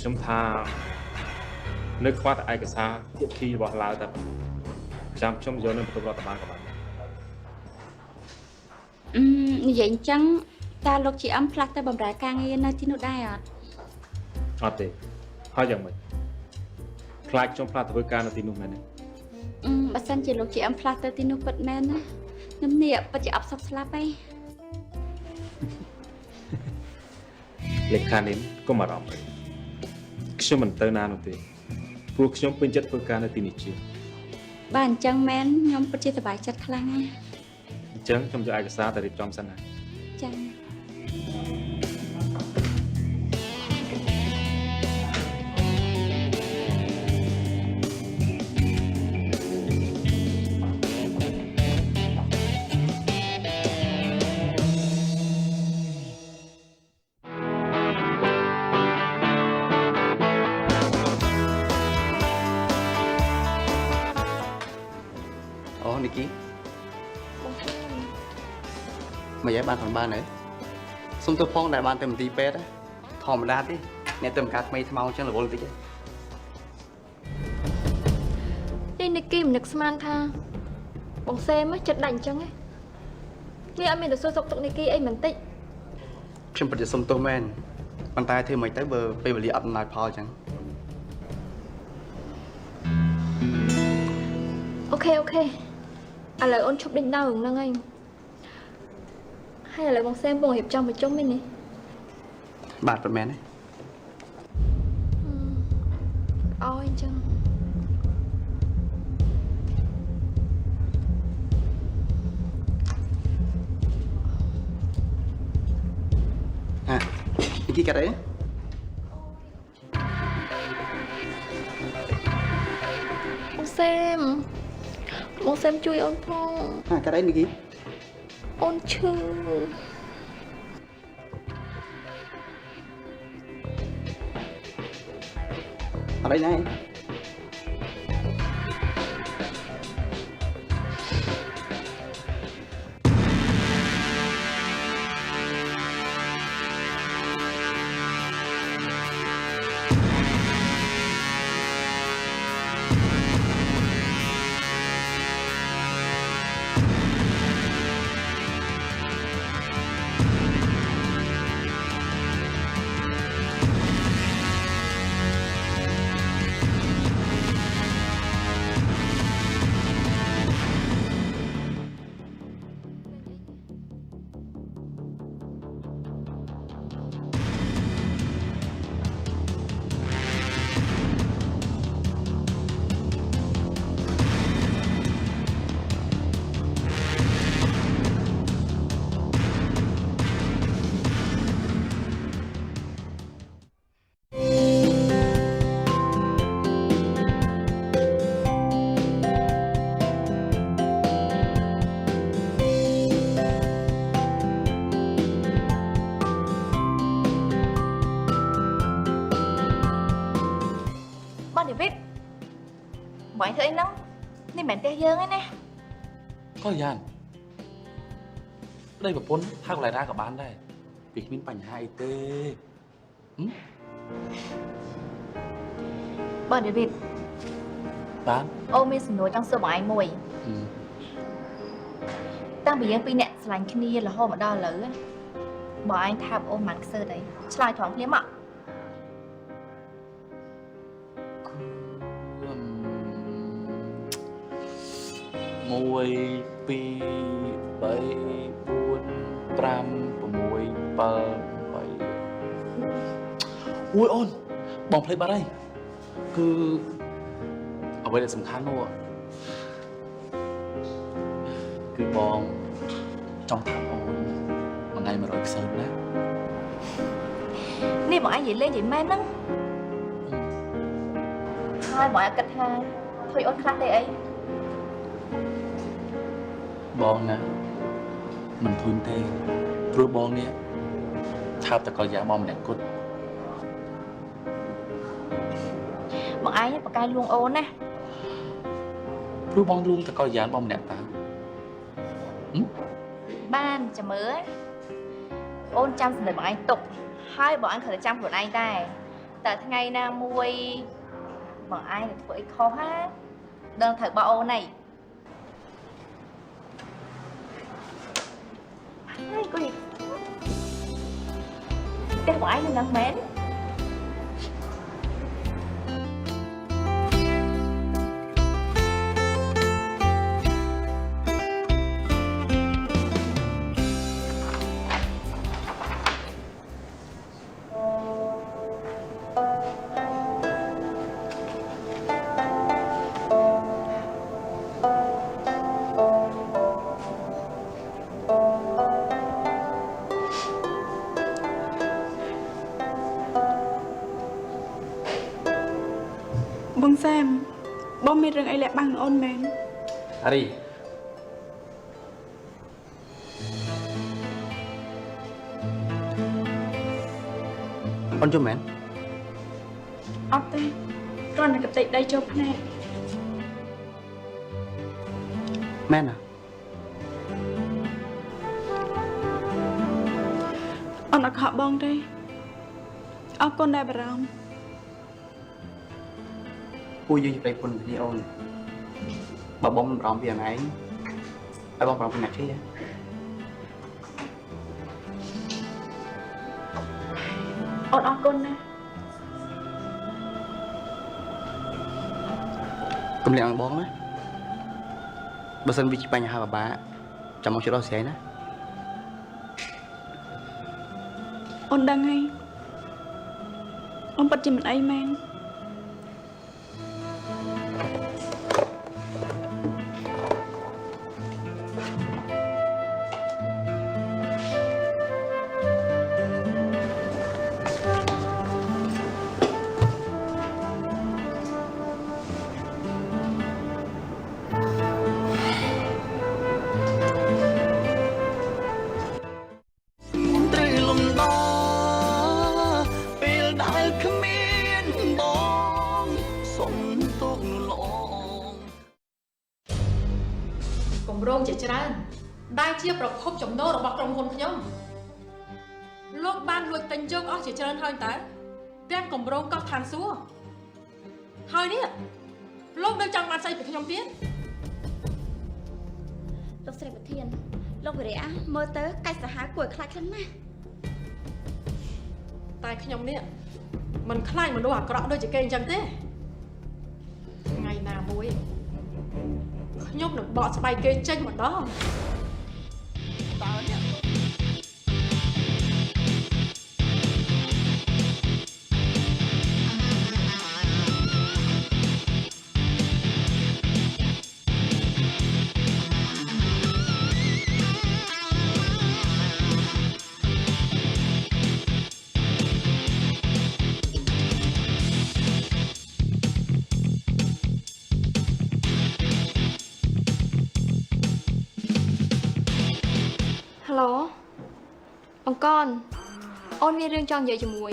ខ្ញុំថានៅខ្វះតែឯកសារភាគីរបស់ឡាវតែខ្ញុំយកនៅបន្ទប់រដ្ឋបាលក៏បាននិយាយអញ្ចឹងតើលោកជាអឹមផ្លាស់ទៅបម្រើការងារនៅទីនោះដែរអត់ទេហើយយ៉ាងម៉េចខ្លាចខ្ញុំផ្លាស់ទៅធ្វើការនៅទីនោះមែនទេបើសិនជាលោកជាអឹមផ្លាស់ទៅទីនោះពិតមែនណាខ្ញុំនេះពិតជាអបសុខស្លាប់ហីលេខានេះកុំអារម្មណ៍ទេខ្ញុំមិនទៅណានោះទេព្រោះខ្ញុំពេញចិត្តធ្វើការនៅទីនេះជាបើអញ្ចឹងមែនខ្ញុំពិតជាសប្បាយចិត្តខ្លាំងណាស់អញ្ចឹងខ្ញុំយកឯកសារទៅរៀបចំសិនណាចា៎និគីមកយាយបានបានហើយសុំទៅផងដែលបានទៅមន្ទីរពេទ្យធម្មតាទេអ្នកទៅការថ្មីថ្មោងចឹងរវល់តិចទេនេះនិគីមិននឹកស្មានថាបងសេមចិត្តដាច់អញ្ចឹងឯងនេះអត់មានទៅសួរសុខទុក្ខនិគីអីមិនតិចខ្ញុំពិតជាសុំទោសមែនប៉ុន្តែធ្វើមិនទៅបើពេលវេលាអត់ដំណើរផលចឹងអូខេឥឡូវអូនឈប់ដេញដោលហ្នឹងហើយហើយឥឡូវបងសេមបងរៀបចំប្រជុំវិញនេះបាទប្រហែលទេអើយអញ្ចឹងនិគីកាត់អីបងសេមជួយអូនផងកាត់អីនិគីអូនឈឺអត់អីណាបងធ្វើអីហ្នឹងនេះមិនមែនផ្ទះយើងទេណាក៏យ៉ាងប្តីប្រពន្ធហៅកន្លែងណាក៏បានដែរពីគ្មានបញ្ហាអីទេបងដេវីតបានអូមានសំណួរចង់សួរបងឯងមួយតាំងពីយើងពីរនាក់ឆ្លាញ់គ្នារហូតមកដល់ឥឡូវបងឯងថាអូនមិនខ្សើតអីឆ្លើយត្រង់គ្នាមក1 2 3 4 5 6 7 8អូយអូនបងភ្លេចបាត់ហើយគឺអ្វីដែលសំខាន់នោះគឺបងចង់ថាអូនមួយថ្ងៃ100ខ្សែណានេះបងឯងនិយាយលេងនិយាយមែនហ្នឹងហើយបងឯងគិតថាធ្វើអូនខ្លះទេអីបងណាមិនធុញទេព្រោះបងនេះថាបតកលយ៉ាងមកម្នាក់គត់បងឯងបកកែលួងអូនណាព្រោះបងលួងតកលយ៉ាងបងម្នាក់តើបានចាំមើលអូនចាំសម្ដីបងឯងទុកហើយបងឯងគ្រាន់តែចាំខ្លួនឯងដែរ តែថ្ងៃណាមួយបងឯងនឹងធ្វើអីខុសណាដឹងត្រូវបោអូននេះហើយគួយតែបងឯងនឹងមែនបងសែមបងមានរឿងអីលាក់បាំងនឹងអូនមែន អារីអូនជុំមែន អត់ទេគ្រាន់តែកតិចដីចូលភ្នែក មែនណា អូនអត់ខកបងទេអរគុណដែលបារម្ភ ពួកយើងប្រៃពុនគ្នាអូនបើបងមិនបារម្ភពីអនឯងហើយបងបារម្ភពីអ្នកគេ អូនអរគុណណាស់ កុំលាក់ឲ្យបងណាបើសិនវាជាបញ្ហាពិបាកចាំមកជួយដោះស្រាយណា អូនដឹងហើយអូនពិតជាមិនអីមែន ត្រូវលំដពេលដែលគ្មានបងសុំទុកល្អ គម្រោងជាច្រើនដែលជាប្រភពចំណូលរបស់ក្រុមហ៊ុនខ្ញុំលោកបានលួចទិញយកអស់ជាច្រើនហើយតើទាំងគម្រោងកោះឋានសួគ៌ហើយនេះលោកនៅចង់បានស្អីពីខ្ញុំទៀត លោកស្រីប្រធានលោកវិរិយមើលទៅកាច់សាហាវគួរឲ្យខ្លាចខ្លាំងណាស់ តែខ្ញុំនេះមិនខ្លាចមនុស្សអាក្រក់ដូចជាគេអញ្ចឹងទេថ្ងៃណាមួយខ្ញុំនឹងបកស្បែកគេចេញម្ដងតើនេះ ឡូអង្គកនអូនមានរឿងចង់និយាយជាមួយ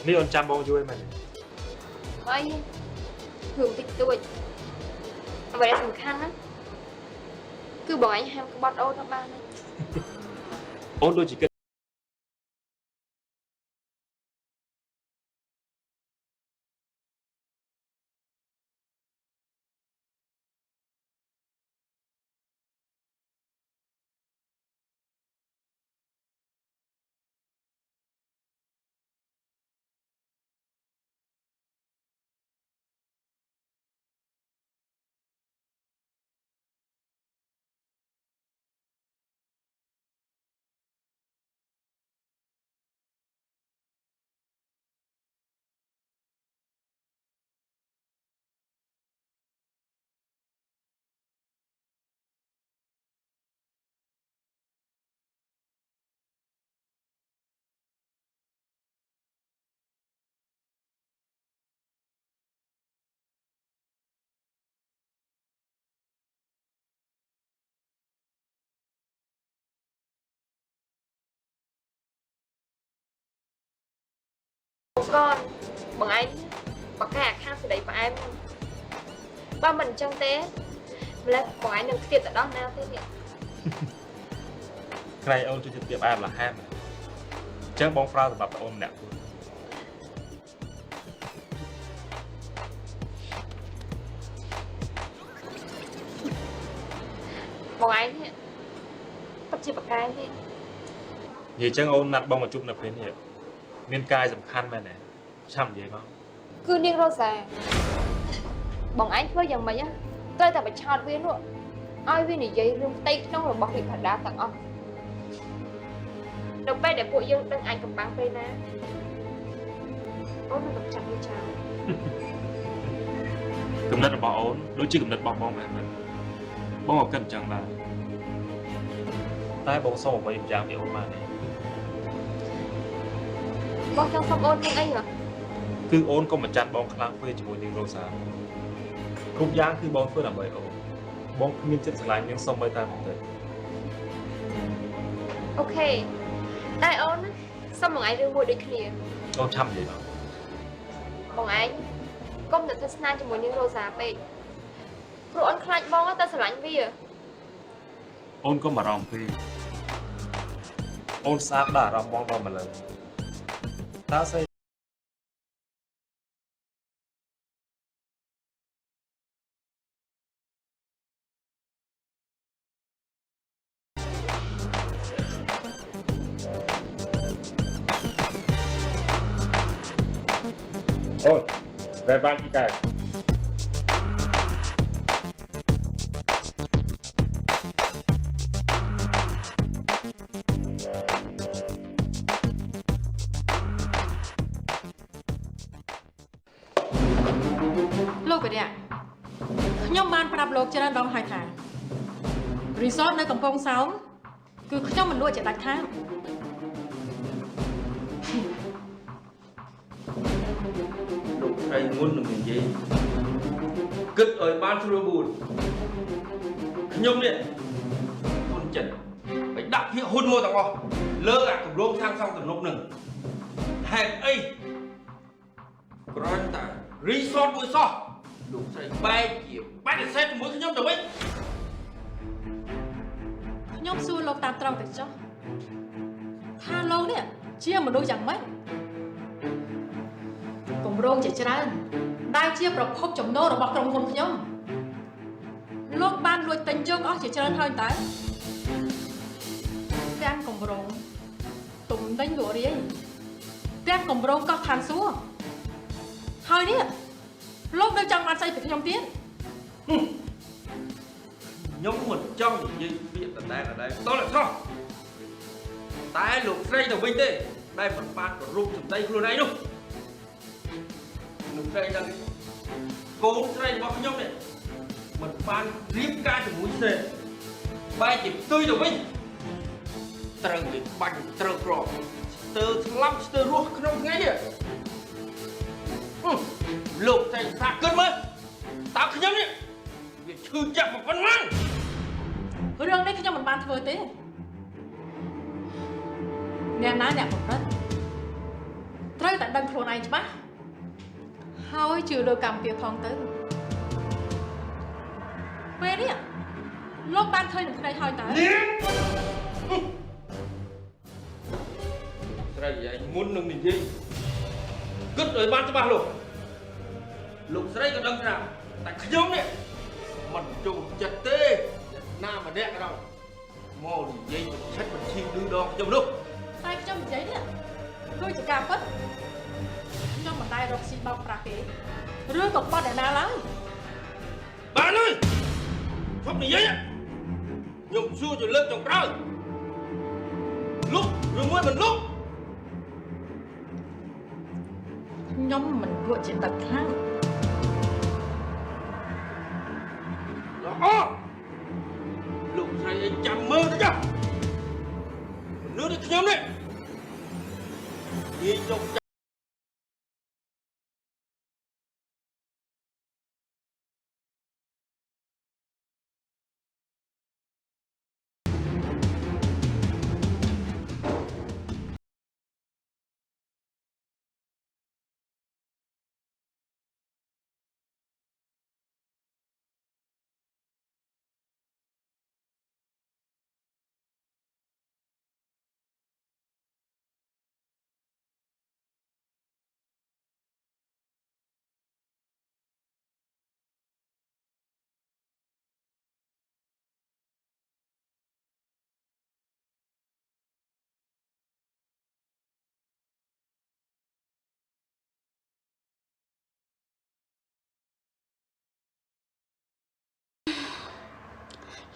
នេះអូនចាំបងជួយមែន អីរឿងតិចតួចអ្វីដែលសំខាន់ណាគឺបងឯងហាមក្បត់អូនទៅបាន អូនដូចជាគិត con bọn anh bọn cái khác từ đấy bọn em ba mình trong té là bọn anh đừng tiệt ở đó nào thế nhỉ ក្រៃអូនជួយទៅទៀតបានលហាមអញ្ចឹងបងប្រើសម្រាប់អូនម្នាក់ bọn anh bắt chịp bọn cái thế និយាយអញ្ចឹងអូនណាត់បងមកជួបនៅពេលនេះមានកាយសំខាន់មែនទេចាំនិយាយមក cứ điên rô xà bọn anh thôi dần mày á tôi ta phải chọn viên luôn ai viên này giấy rung tay trong rồi bọc thì phải đá tặng ông đồng bay để bộ dương đừng anh cầm băng bay ná ôi nó cầm chặt như chào គំនិតរបស់អូនដូចជាគំនិតរបស់បងមែនបងក៏គិតអញ្ចឹងដែរតែបងសូមអ្វីម្យ៉ាងពីអូនមកនេះ bọn trong phòng ôn nhưng anh hả គឺអូនកុំបញ្ចាត់បងខ្លាំងពេកជាមួយនាងរ៉ូសាគ្រប់យ៉ាងគឺបងធ្វើដើម្បីអូនបងគ្មានចិត្តស្រឡាញ់នាងសូម្បីតែបន្តិច ok đại ôn á sao bọn anh đưa mua địch kia អូនឆាប់និយាយមក bọn anh công nhận thật snan cho mỗi những rô giá bệ rồi anh khai bong á ta sẽ lạnh vì à អូនកុំបារម្ភពេកអូនស្អាតដល់អារម្មណ៍បងដល់ម្លឹងតើស្អី Ôi, về ban chị cài. លោកកញ្ញាខ្ញុំបានប្រាប់លោកច្រើនដងហើយថា resort នៅកំពង់សោមគឺខ្ញុំមិនលក់ជាដាច់ខាត លោកស្រីមុននឹងនិយាយគិតឲ្យបានស្រួលបួនខ្ញុំនេះហ៊ុនចិត្តไปដាក់ភាគហ៊ុនមកទាំងអស់លើអាគម្រោងខាងសងទំនប់នឹងហេតុអីគ្រាន់តែ resort មួយសោះលោកស្រីបែកជាបដិសេធជាមួយខ្ញុំទៅវិញ ខ្ញុំសួរលោកតាមត្រង់ទៅចុះថាលោកនេះជាមនុស្សយ៉ាងម៉េចគម្រោងជាច្រើនដែលជាប្រភពចំណូលរបស់ក្រុមហ៊ុនខ្ញុំលោកបានលួចទិញយកអស់ជាច្រើនហើយតើទាំងគម្រោងទំនិញលក់រាយទាំងគម្រោងកោះឋានសួគ៌ហើយនេះលោកនៅចង់បានស្អីពីខ្ញុំទៀត ខ្ញុំមិនចង់និយាយពាក្យដដែលដដែលតោះឆ្លោះតែលោកស្រីទៅវិញទេដែលមិនបានគោរពសម្ដីខ្លួនឯងនោះលោកស្រីដឹងកូនស្រីរបស់ខ្ញុំនេះមិនបានរៀបការជាមួយទេបែរជាផ្ទុយទៅវិញត្រូវវាបាញ់ត្រូវក្រស្ទើរស្លាប់ស្ទើររស់ក្នុងថ្ងៃនេះលោកស្រីសាគិតមើលតើខ្ញុំនេះវាឈឺចាប់ប៉ុណ្ណា រឿងនេះខ្ញុំមិនបានធ្វើទេអ្នកណាអ្នកប្រព្រឹត្តត្រូវតែដឹងខ្លួនឯងច្បាស់ហើយជឿលើកម្មវិធីផងទៅពេលនេះលោកបានឃើញនឹងគ្នាហើយតើ ស្រីឯងមុននឹងនិយាយគិតឲ្យបានច្បាស់លោកស្រីក៏ដឹងថាតែខ្ញុំនេះមិនចូលចិត្តទេណាម្នាក់ក៏ដោយមកនិយាយបញ្ឆិតបញ្ឈីឌឺដងខ្ញុំនោះ តែខ្ញុំនិយាយនេះគឺជាការពិតខ្ញុំមិនដែលរកស៊ីបោកប្រាស់គេឬក៏បត់អ្នកណាឡើយ បានហើយឈប់និយាយខ្ញុំសួរទៅលើកចុងក្រោយលុបឬមួយមិនលុប ខ្ញុំមិនគួរជាទឹកខ្លាំង ល្អលោកស្រីឯងចាំមើលទៅចាមនុស្សដូចខ្ញុំនេះនិយាយចុក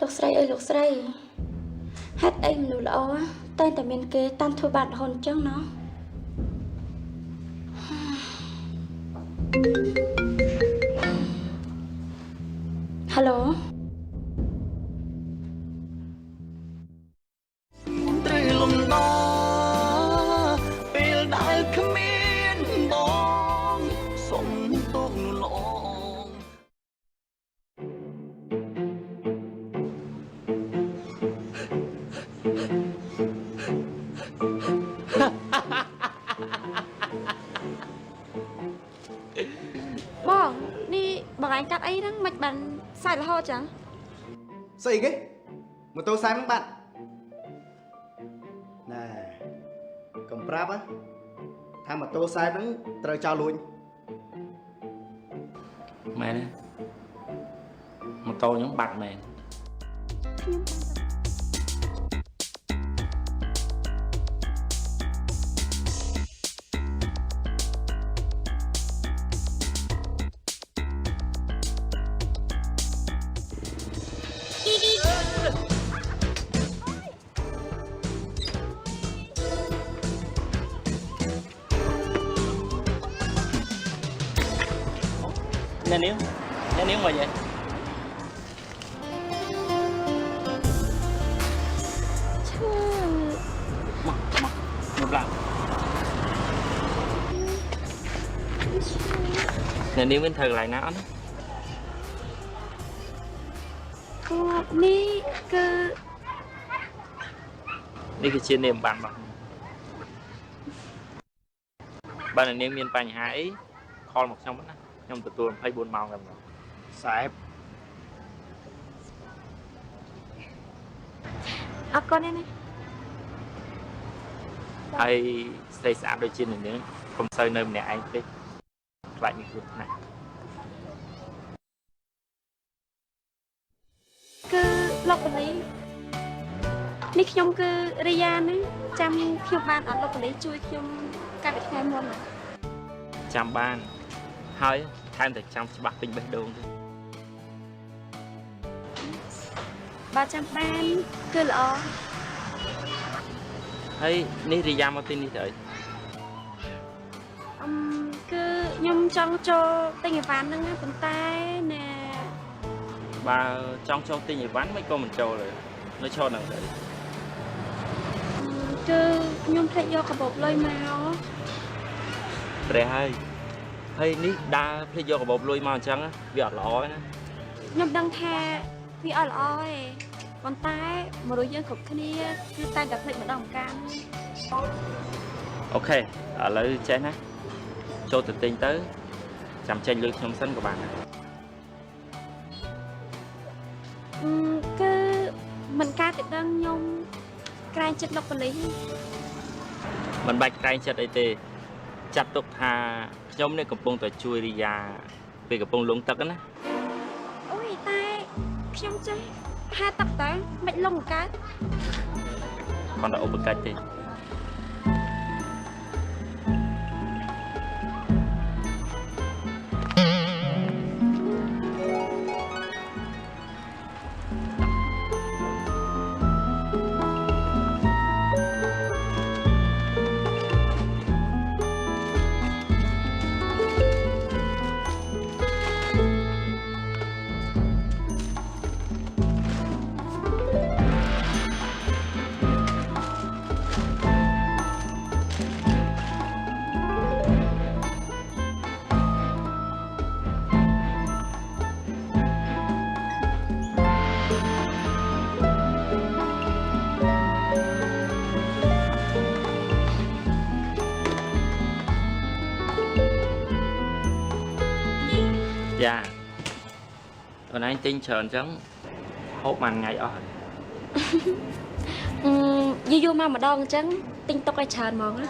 លោកស្រីអើយលោកស្រីហេតុអីមនុស្សល្អតែតែមានគេតាមធ្វើបាបរហូតអញ្ចឹងណោះហៅឡូ ត្រីលំដពេលដែលគ្មានបងសុំទុកនោះល្អ បងនេះបងឯងកាត់អីហ្នឹងមិនបានសាច់រហូតចឹង ស្អីគេម៉ូតូខ្សែហ្នឹងបាត់ណែកុំប្រាប់ថាម៉ូតូខ្សែហ្នឹងត្រូវចោលលួច មែនទេម៉ូតូខ្ញុំបាត់មែន Nhà níu mà vậy? Một lần. Nhà níu bên thờ lại nó. Ní cứ Đi cái trên niềm bạn bằng. Bạn là niềm miền Pành Hải call một trong đó. Trong tụi tôi thấy 4 màu rồi. Sẹp. con đây này. Hay xây xã đôi trên này nữa. Không sơi nơi mình anh đi. Lại như thế này. Cứ lọc lý. Níខ្ញុំគឺរីយ៉ានេះចាំខ្ញុំបានអត់លុបលីជួយខ្ញុំកាលពីថ្ងៃមុន ចាំបានហើយថែមតែចាំច្បាស់ពេញបេះដូងទៀត បាទចាំបានគឺល្អ ហើយនេះរីយ៉ាមកទីនេះទៅអី គឺខ្ញុំចង់ចូលទិញអីវ៉ាន់ហ្នឹងប៉ុន្តែណែ បើចង់ចូលទិញអីវ៉ាន់មិនក៏មិនចូលទេនៅឈរហ្នឹងទៅ គឺខ្ញុំភ្លេចយកកាបូបលុយមក ព្រះហើយនេះដើរភ្លេចយកកាបូបលុយមកអញ្ចឹងវាអត់ល្អទេណា ខ្ញុំដឹងថាវាអត់ល្អទេប៉ុន្តែមនុស្សយើងគ្រប់គ្នាគឺតែតែភ្លេចម្ដងម្កាល អូខេឥឡូវចេះណាចូលទៅទិញទៅចាំចេញលុយខ្ញុំសិនក៏បានដែរ គឺមិនកើតតែដឹងខ្ញុំក្រែងចិត្តលោកប៉ូលីស មិនបាច់ក្រែងចិត្តអីទេចាត់ទុកថាខ្ញុំនេះកំពុងតែជួយរីយ៉ាពេលកំពុងលងទឹកណា អូយតែខ្ញុំចេះហាទឹកតើមិនលងកើត គាត់តែឧបកិច្ចទេ Dạ Hồi nãy anh tin chờ anh chấn hốt màn ngày ở យូរយូរមកម្ដងអញ្ចឹងទិញតុកឲ្យច្រើនហ្មងណា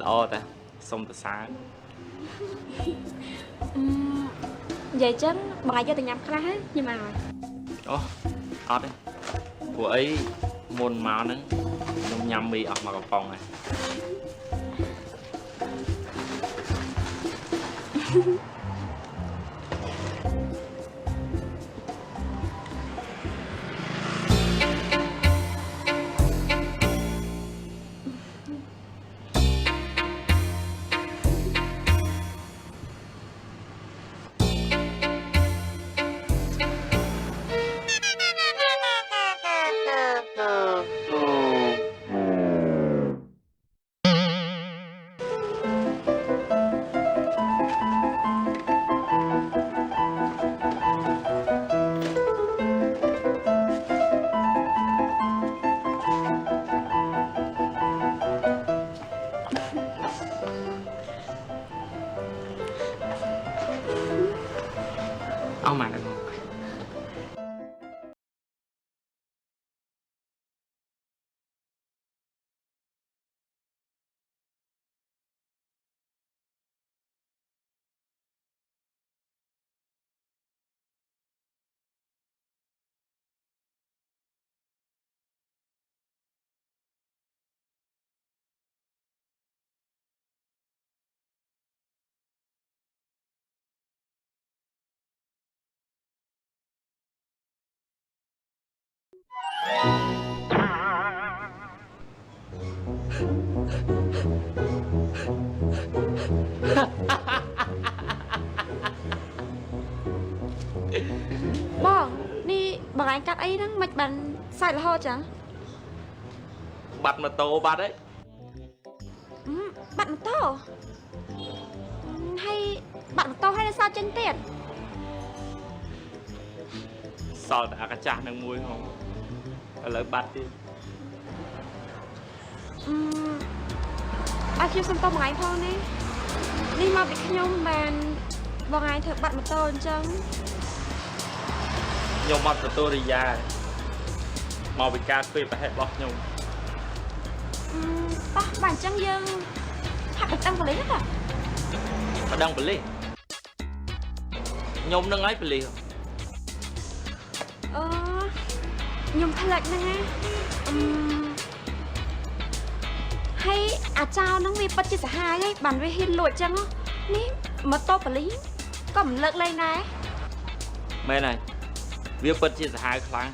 ល្អតាសុំទៅសារ និយាយចឹងបងអាចយកទៅញ៉ាំខ្លះហ៎ញ៉ាំមក អូអត់ទេព្រោះអីមុនមកហ្នឹងខ្ញុំញ៉ាំមីអស់មកកំប៉ុងហើយ អ បងនេះបងឯងកាត់អីហ្នឹងមិនបានសាច់រហូតចឹង បាត់ម៉ូតូបាត់ហើយ បាត់ម៉ូតូហើយបាត់ម៉ូតូហើយនៅសល់ចេញទៀត សល់តែអាកាចាស់នឹងមួយហងឥឡូវបាត់ទៀត អើខ្ញុំសុំតបងឯងផងនេះនេះមកពីខ្ញុំបានបងឯងធ្វើបាត់ម៉ូតូអញ្ចឹង ខ្ញុំអត់ទទួលរិយាមកពីការធ្វើប្រហែលរបស់ខ្ញុំ ប៉ះបាទអញ្ចឹងយើងហាក់តែដឹងប៉លេសណា មិនដឹងប៉លេសខ្ញុំនឹងឲ្យប៉លេស ខ្ញុំផ្លិចហ្នឹងណាហើយអាចោហ្នឹងវាពិតជាសាហាវហើយបានវាហ៊ានលួចអញ្ចឹងនេះម៉ូតូប៉លីសក៏មិនលើកលែងដែរ មែនហើយវាពិតជាសាហាវខ្លាំង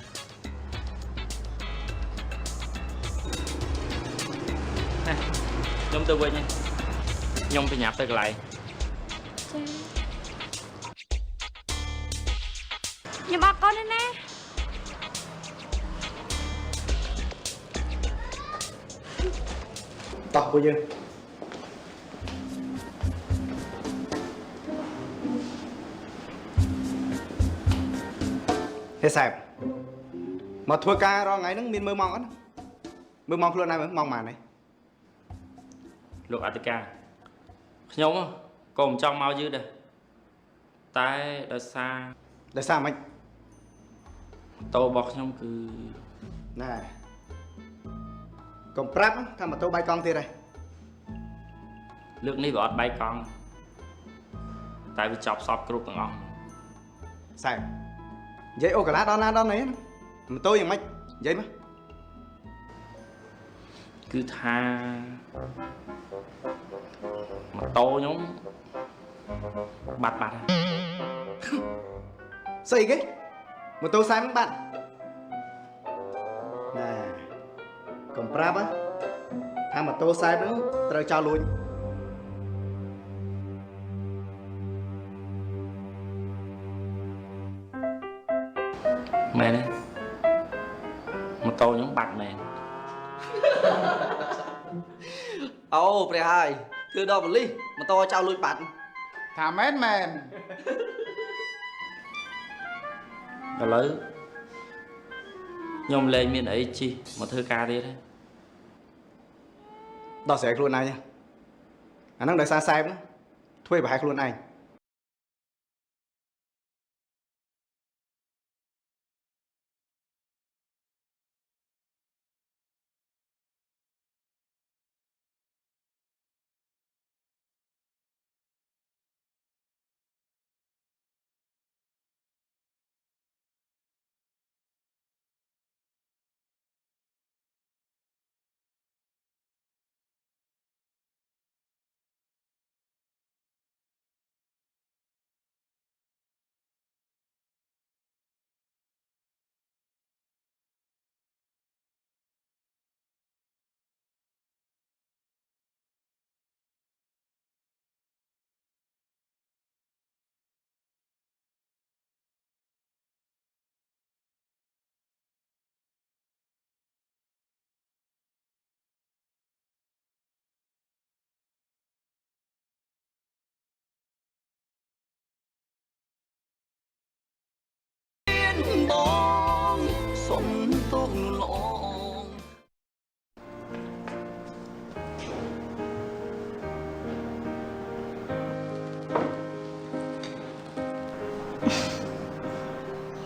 ខ្ញុំទៅវិញខ្ញុំប្រញាប់ទៅកន្លែង ខ្ញុំអរគុណណាស់ តោះពួកយើងហេសែបមកធ្វើការរាល់ថ្ងៃហ្នឹងមានមើលម៉ោងអត់មើលម៉ោងខ្លួនឯងមើលម៉ោងប៉ុន្មានទេ លោកអធិការខ្ញុំក៏មិនចង់មកយឺតដែរតែដោយសារម៉េចម៉ូតូរបស់ខ្ញុំគឺ ណែកុំប្រាប់ថាម៉ូតូបាយកង់ទៀតហើយ លើកនេះវាអត់បែកកង់តែវាចប់សពគ្រប់ទាំងអស់ សែបនិយាយអូកាឡាដល់ណាដល់ណីម៉ូតូយ៉ាងម៉េចនិយាយមក គឺថាម៉ូតូខ្ញុំបាត់ហើយ ស្អីគេម៉ូតូសែបហ្នឹងបាត់ណែកុំប្រាប់ថាម៉ូតូសែបហ្នឹងត្រូវចោលលួច មែនទេម៉ូតូខ្ញុំបាត់មែន អូព្រះហើយគឺដល់ប៉ូលីសម៉ូតូចោលលួចបាត់ថាមែន ឥឡូវខ្ញុំលែងមានអីជិះមកធ្វើការទៀតទេ ដោះស្រាយខ្លួនឯងអាហ្នឹងដោយសារសែបធ្វើឲ្យប្រហែលខ្លួនឯង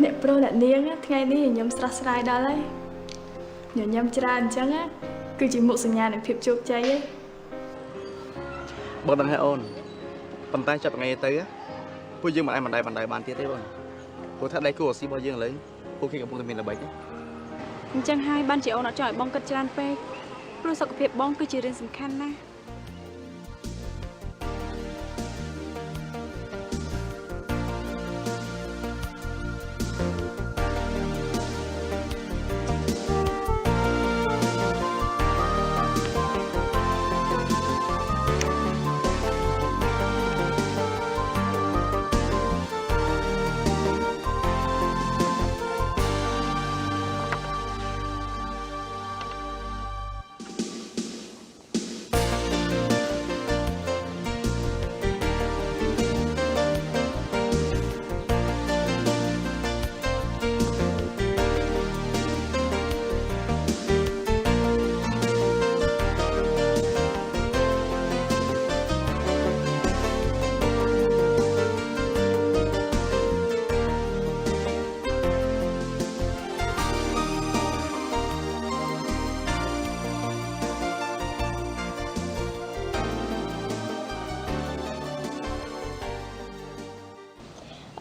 អ្នកប្រុសអ្នកនាងថ្ងៃនេះញញឹមស្រស់ស្រាយដល់ហើយញញឹមច្រើនអញ្ចឹងគឺជាមុខសញ្ញានៃភាពជោគជ័យឯង បងដឹងហើយអូនប៉ុន្តែចាប់ថ្ងៃទៅពួកយើងមិនអាចបណ្ដៃបានទៀតទេបងព្រោះថាដៃគូអាស៊ីរបស់យើងឥឡូវពួកគេកំពុងតែមានល្បិច អញ្ចឹងហើយបានជាអូនអត់ចង់ឲ្យបងគិតច្រើនពេកព្រោះសុខភាពបងគឺជារឿងសំខាន់ណាស់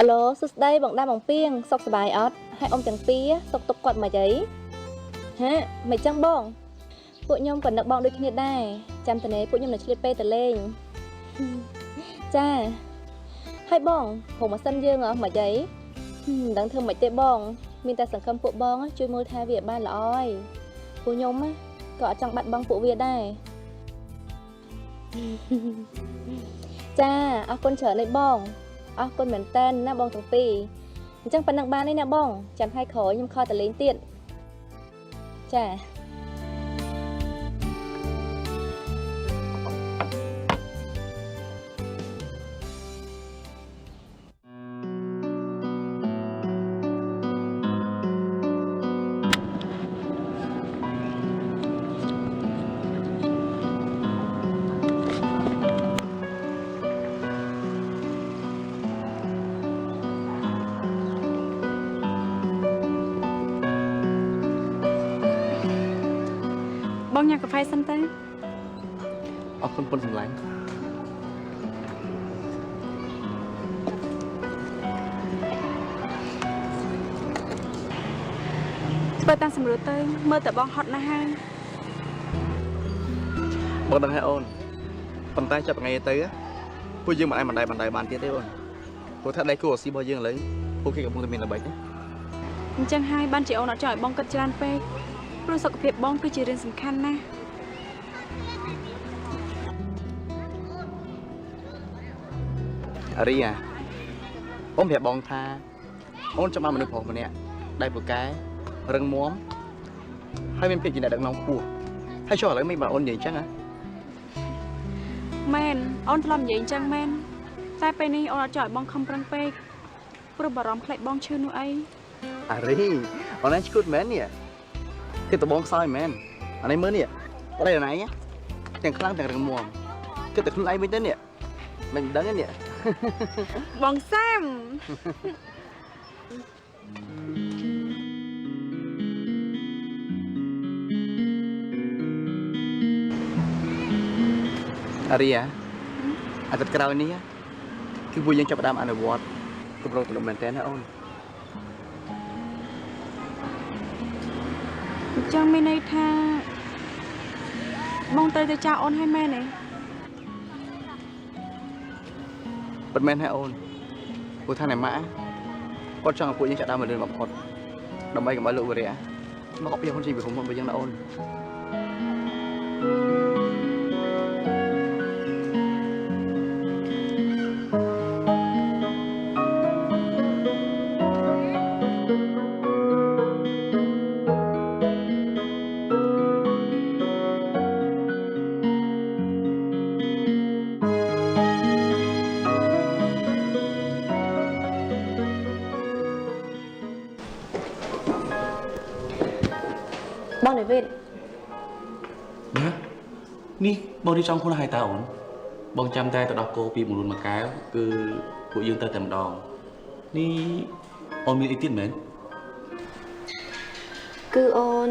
Alo សួស្ដីបងដាបងពីងសុខសប្បាយអត់ហើយអ៊ំទាំងពីរសុខទុក្ខគាត់មកអីហាមិនចឹងបងពួកខ្ញុំក៏នឹកបងដូចគ្នាដែរចាំតនេពួកខ្ញុំនៅឆ្លៀតពេលទៅលេងចាហើយបងព្រោះម៉ាស៊ីនយើងមកអីមិនដឹងធ្វើមិនទេបងមានតែសង្ឃឹមពួកបងជួយមើលថែវាបានល្អហើយពួកខ្ញុំក៏អត់ចង់បាត់បង់ពួកវាដែរចាអរគុណច្រើនណាស់បងអរគុណមែនតើណាបងទាំងពីរអញ្ចឹងប៉ុណ្ណឹងបានទេណាបងចាំថ្ងៃក្រោយខ្ញុំខលទៅលេងទៀតចា បងញ៉ាំកាហ្វេសិនទៅ អរគុណពុនសម្លាញ់ ធ្វើតាមសម្រួលទៅមើលតែបងហត់ណាស់ហើយ បងដឹងហើយអូនប៉ុន្តែចាប់ថ្ងៃទៅពួកយើងមិនអាចបណ្ដៃបានទៀតទេអូនព្រោះថាដៃគូអស៊ីរបស់យើងឥឡូវពួកគេកំពុងតែមានល្បិចណា អញ្ចឹងហើយបានជាអូនអត់ចង់ឲ្យបងគិតច្រើនពេកព្រោះសុខភាពបងគឺជារឿងសំខាន់ណាស់ អារីអូនប្រាប់បងថាអូនចង់បានមនុស្សប្រុសម្នាក់ដៃពូកែរឹងមាំហើយមានភាពជាអ្នកដឹកនាំខ្ពស់ហើយចុះឥឡូវមិនបានអូននិយាយអញ្ចឹងហ៎ មែនអូនធ្លាប់និយាយអញ្ចឹងមែនតែពេលនេះអូនអត់ចង់ឲ្យបងខំប្រឹងពេកព្រោះបារម្ភខ្លាចបងឈឺនោះអី អារីអូនឯងឈួតមែននេះគេតបងខ្សោយមែនអានេះមើលនេះអីអូនឯងទាំងខ្លាំងទាំងរឹងមាំគិតតែខ្លួនឯងវិញទៅនេះមិនដឹងទេនេះ បងសាម អារីអាទិត្យក្រោយនេះគឺពួកយើងចាប់ផ្ដើមអនុវត្តគម្រោងទំនុកមែនតើណាអូន អញ្ចឹងមានន័យថាបងត្រូវទៅចោលអូនឲ្យមែនទេ ប៉ុន្មានហើយអូនព្រោះថាណែម៉ាក់គាត់ចង់ឲ្យពួកយើងចាប់ដើមមកលឿនបំផុតដើម្បីកុំឲ្យលោកវិរៈមកអបពីហ៊ុនជីវិតរបស់យើងណាអូន បងដេវីត ណានេះបងនេះចង់ខ្លួនហើយតើអូនបងចាំតែទៅដោះគោពីមលូនមួយកែវគឺពួកយើងទៅតែម្ដងនេះអូនមានអីទៀតមែន គឺអូន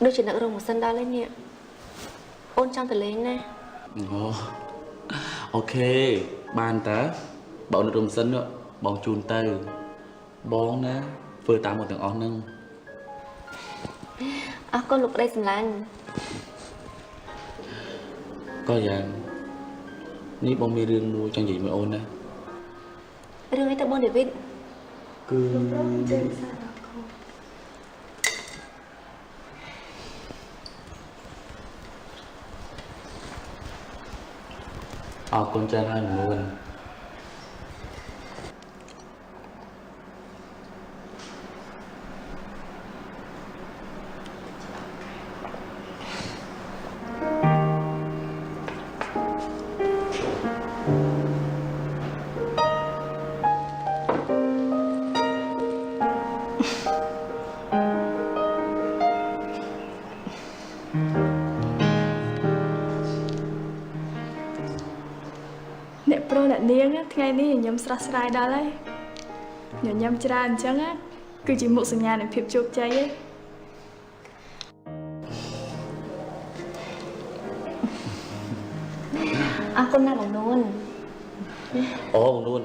ដូចជានឹករងម៉ាស៊ីនដល់ហើយនេះអូនចង់ទៅលេងណា អូខេបានតើបើនៅរំសិនបងជូនទៅបងណាធ្វើតាមមកទាំងអស់ហ្នឹង អរគុណលោកប្តីសម្លាញ់ ក៏យ៉ាងនេះបងមានរឿងមួយចង់និយាយមួយអូនណា រឿងអីទៅបងដេវីត គឺអរគុណច្រើនហើយមនុស្ស អ្នកប្រុសអ្នកនាងថ្ងៃនេះញញឹមស្រស់ស្រាយដល់ហើយញញឹមច្រើនអញ្ចឹងគឺជាមុខសញ្ញានៃភាពជោគជ័យឯង អរគុណណាស់បងនួន អូបងនួន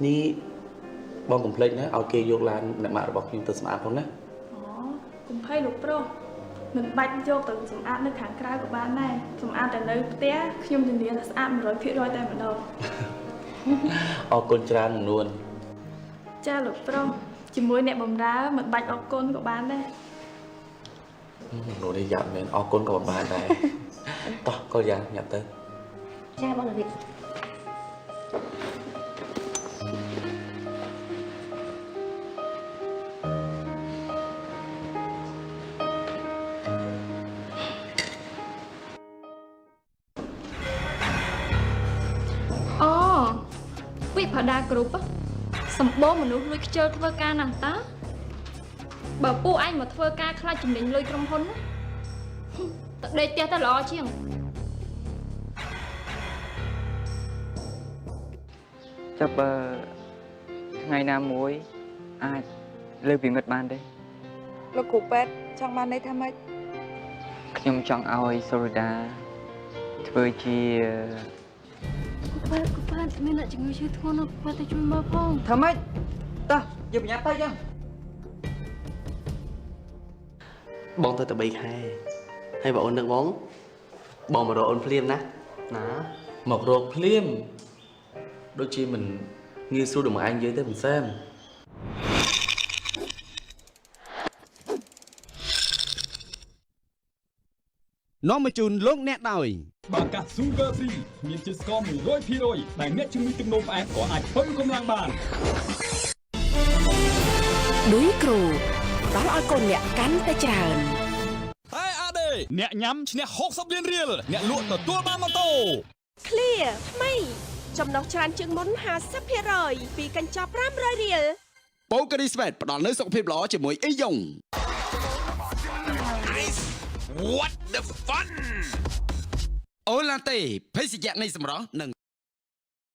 នេះបងកុំភ្លេចណាឲ្យគេយកឡានអ្នកម៉ាក់របស់ខ្ញុំទៅសម្អាតផងណា អូកុំភ័យលោកប្រុសមិនបាច់យកទៅសម្អាតនៅខាងក្រៅក៏បានដែរសម្អាតតែនៅផ្ទះខ្ញុំជំនាញថាស្អាត 100% តែម្ដង អរគុណច្រើនបងនួន ចាលោកប្រុសជាមួយអ្នកបម្រើមិនបាច់អរគុណក៏បានដែរ បងនួននេះយ៉ាប់មែនអរគុណក៏មិនបានដែរតោះក៏យ៉ាងញ៉ាំទៅ ចាបងនាង អូវិផាដាគ្រប់សម្បូរមនុស្សលួចខ្ជិលធ្វើការណាស់តាបើពួកឯងមកធ្វើការខ្លាចចំណេញលុយក្រុមហ៊ុនណាទៅដេកផ្ទះទៅល្អជាង ចាប់បើថ្ងៃណាមួយអាចលើពីមិត្តបានទេ លោកគ្រូពេទ្យចង់បានន័យថាម៉េច ខ្ញុំចង់ឲ្យសូរ៉ូដាធ្វើជា ប៉ាមានអ្នកជំងឺឈឺធ្ងន់ណាស់ប៉ាទៅជួយមើលផង ធ្វើម៉េចតោះយកបញ្ញាទៅចឹង បងទៅតែ3ខែហើយបើអូននឹកបងមករកអូនភ្លាមណាណា មករកភ្លាមដូចជាមិនងាយស្រួលដូចមកឯងនិយាយទេមិនសែម នាំមកជូនលោកអ្នកដោយ បាកា Sugar Free មានជាតិស្ករ 100% ដែលអ្នកជំងឺទឹកនោមផ្អែមក៏អាចពឹងកម្លាំងបាន ឌុយគ្រូផ្ដល់ឲ្យកូនអ្នកកាន់តែច្រើន ហើយអាដេអ្នកញ៉ាំឈ្នះ60លានរៀលអ្នកលក់ទទួលបានម៉ូតូ Clear ថ្មីចំណុះច្រើនជាងមុន 50% ពីកញ្ចប់500រៀល បូការីស្វេតផ្ដល់នូវសុខភាពល្អជាមួយអ៊ីយ៉ុង What the fun អូឡាតេភេសជ្ជៈនៃសម្រស់និង